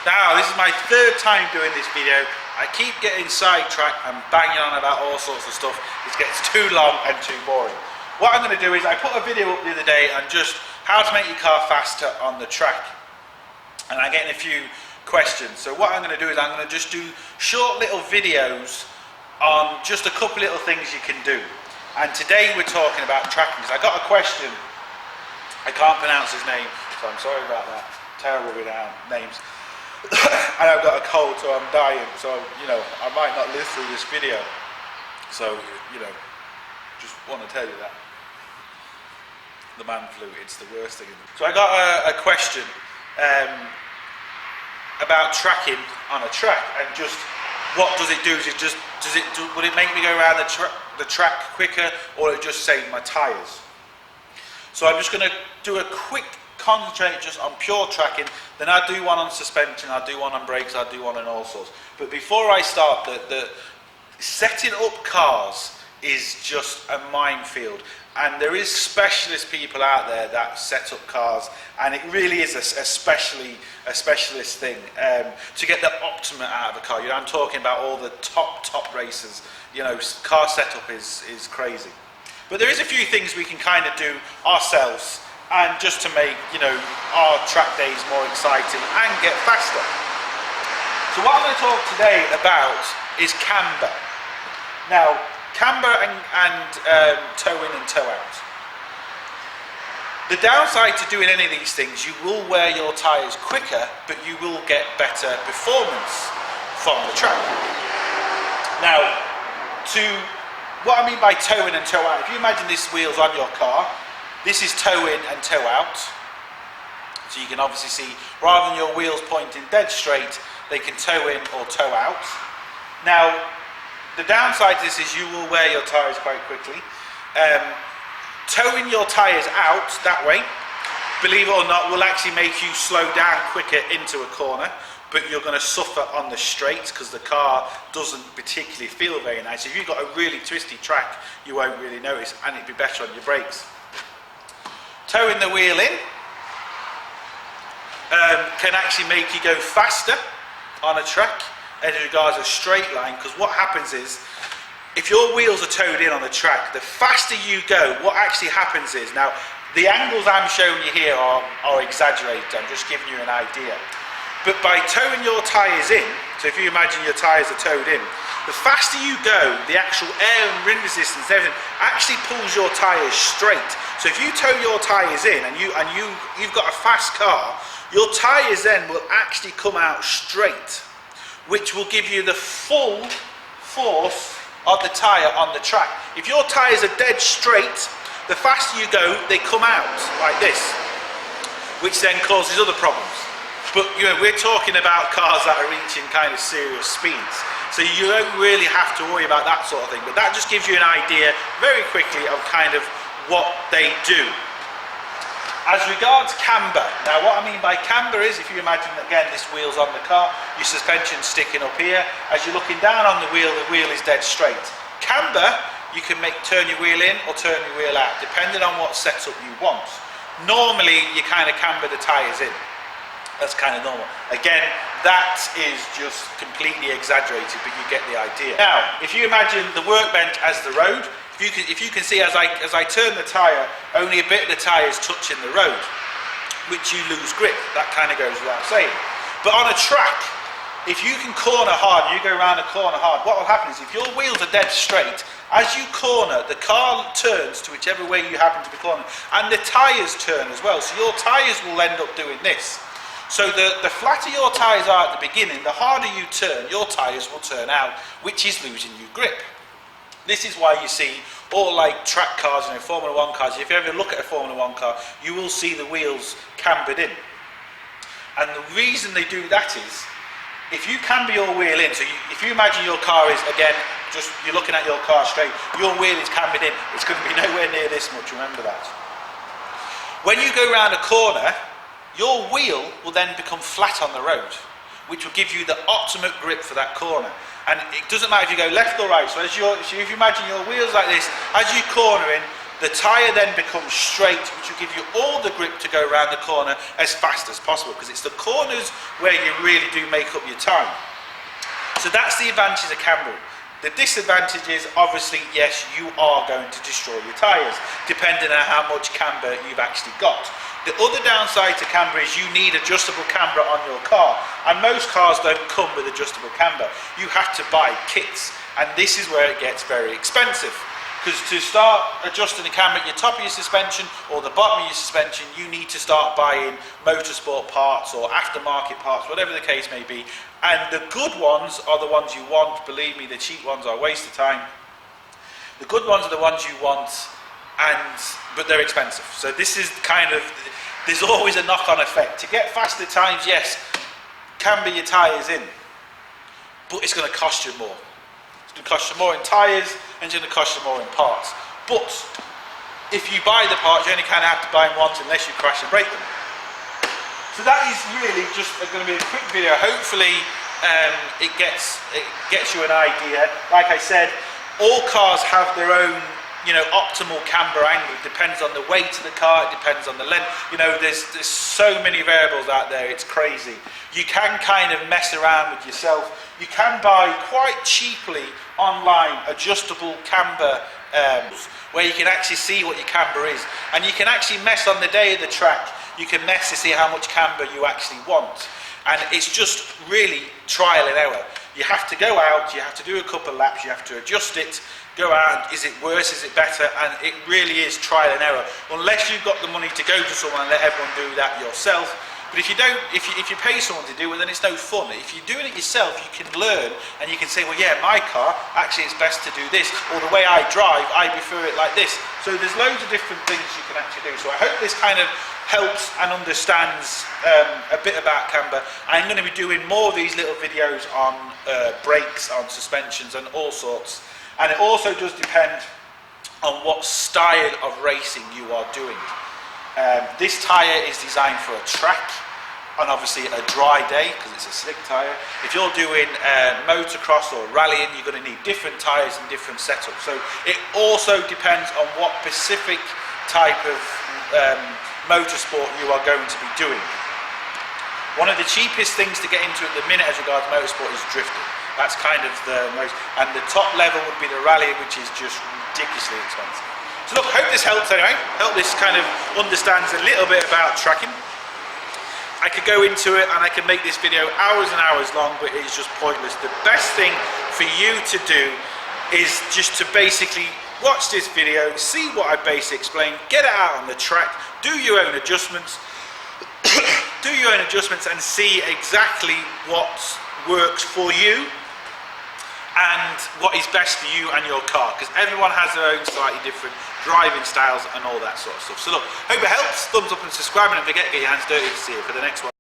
Now, this is my third time doing this video. I keep getting sidetracked and banging on about all sorts of stuff. It gets too long and too boring. What I'm going to do is, I put a video up the other day on just how to make your car faster on the track. And I'm getting a few questions. So what I'm going to do is I'm going to just do short little videos on just a couple little things you can do. And today we're talking about tracking. I got a question. I can't pronounce his name, so I'm sorry about that. Terrible with names. And I've got a cold, so I'm dying. So, I might not live through this video. So, just want to tell you that. The man flu, it's the worst thing. So I got a question about tracking on a track, and just what does it do? Would it make me go around the track quicker, or would it just save my tyres? So I'm just going to do a quick concentrate just on pure tracking, then I'll do one on suspension, I'll do one on brakes, I'll do one on all sorts. But before I start, the setting up cars is just a minefield, and there is specialist people out there that set up cars, and it really is a specialist thing to get the optimum out of a car. I'm talking about all the top racers. Car setup is crazy. But there is a few things we can kind of do ourselves, and just to make our track days more exciting and get faster. So what I'm going to talk today about is camber. Now, camber and toe in and toe out. The downside to doing any of these things, you will wear your tyres quicker, but you will get better performance from the track. Now, what I mean by toe in and toe out, if you imagine this wheel's on your car, this is toe in and toe out. So you can obviously see, rather than your wheels pointing dead straight, they can toe in or toe out. Now, the downside to this is you will wear your tyres quite quickly. Towing your tyres out that way, believe it or not, will actually make you slow down quicker into a corner, but you're going to suffer on the straight because the car doesn't particularly feel very nice. If you've got a really twisty track, you won't really notice, and it'd be better on your brakes. Towing the wheel in can actually make you go faster on a track as regards a straight line, because what happens is, if your wheels are towed in on the track, the faster you go, what actually happens is, now the angles I'm showing you here are exaggerated, I'm just giving you an idea. But by towing your tyres in, so if you imagine your tyres are towed in, the faster you go, the actual air and wind resistance, everything, actually pulls your tyres straight. So if you tow your tyres in and you've got a fast car, your tyres then will actually come out straight, which will give you the full force of the tyre on the track. If your tyres are dead straight, the faster you go, they come out like this, which then causes other problems. But we're talking about cars that are reaching kind of serious speeds, so you don't really have to worry about that sort of thing. But that just gives you an idea very quickly of kind of what they do. As regards camber, now what I mean by camber is, if you imagine again this wheel's on the car, your suspension's sticking up here, as you're looking down on the wheel is dead straight. Camber, you can turn your wheel in or turn your wheel out, depending on what setup you want. Normally you kind of camber the tyres in. That's kind of normal. Again, that is just completely exaggerated, but you get the idea. Now, if you imagine the workbench as the road, if you can see as I turn the tyre, only a bit of the tyre is touching the road, which you lose grip. That kind of goes without saying. But on a track, if you can corner hard, you go around a corner hard, what will happen is if your wheels are dead straight, as you corner, the car turns to whichever way you happen to be cornering, and the tyres turn as well. So your tyres will end up doing this. So the flatter your tyres are at the beginning, the harder you turn, your tyres will turn out, which is losing you grip. This is why you see all like track cars and Formula 1 cars, if you ever look at a Formula 1 car, you will see the wheels cambered in. And the reason they do that is, if you camber your wheel in, so if you imagine your car is, again, just you're looking at your car straight, your wheel is cambered in, it's going to be nowhere near this much, remember that. When you go around a corner, your wheel will then become flat on the road, which will give you the optimum grip for that corner. And it doesn't matter if you go left or right. So if you imagine your wheels like this, as you corner in, The tyre then becomes straight, which will give you all the grip to go around the corner as fast as possible, because it's the corners where you really do make up your time. So that's the advantage of camber. The disadvantage is, obviously, yes, you are going to destroy your tyres, depending on how much camber you've actually got. The other downside to camber is you need adjustable camber on your car, and most cars don't come with adjustable camber. You have to buy kits, and this is where it gets very expensive. Because to start adjusting the camber at your top of your suspension or the bottom of your suspension, you need to start buying motorsport parts or aftermarket parts, whatever the case may be. And the good ones are the ones you want. Believe me, the cheap ones are a waste of time. The good ones are the ones you want, but they're expensive. So this is kind of, there's always a knock-on effect. To get faster times, yes, camber your tyres in, but it's going to cost you more. It's going to cost you more in tyres, and it's going to cost you more in parts. But if you buy the parts, you only kind of have to buy them once unless you crash and break them. So that is really just going to be a quick video. Hopefully it gets you an idea. Like I said, all cars have their own, you know, optimal camber angle. It depends on the weight of the car, it depends on the length. You know, there's so many variables out there, it's crazy. You can kind of mess around with yourself. You can buy quite cheaply online adjustable camber where you can actually see what your camber is, and you can actually mess on the day of the track. You can mess to see how much camber you actually want, and it's just really trial and error. You have to go out, you have to do a couple of laps, you have to adjust it, go out, is it worse, is it better, and it really is trial and error, unless you've got the money to go to someone and let everyone do that yourself. But if you don't, if you pay someone to do it, then it's no fun. If you're doing it yourself, you can learn, and you can say, well, yeah, my car, actually it's best to do this, or the way I drive, I prefer it like this. So there's loads of different things you can actually do. So I hope this kind of helps and understands a bit about camber. I'm going to be doing more of these little videos on brakes, on suspensions, and all sorts. And it also does depend on what style of racing you are doing. This tyre is designed for a track, and obviously a dry day because it's a slick tyre. If you're doing motocross or rallying, you're going to need different tyres and different setups. So it also depends on what specific type of motorsport you are going to be doing. One of the cheapest things to get into at the minute as regards motorsport is drifting. That's kind of the most, and the top level would be the rallying, which is just ridiculously expensive. So look, hope this helps anyway. Hope this kind of understands a little bit about tracking. I could go into it and I could make this video hours and hours long, but it's just pointless. The best thing for you to do is just to basically watch this video, see what I basically explained, get it out on the track, do your own adjustments, do your own adjustments and see exactly what works for you and what is best for you and your car, because everyone has their own slightly different driving styles and all that sort of stuff. So look, hope it helps. Thumbs up and subscribe, and don't forget to get your hands dirty to see you for the next one.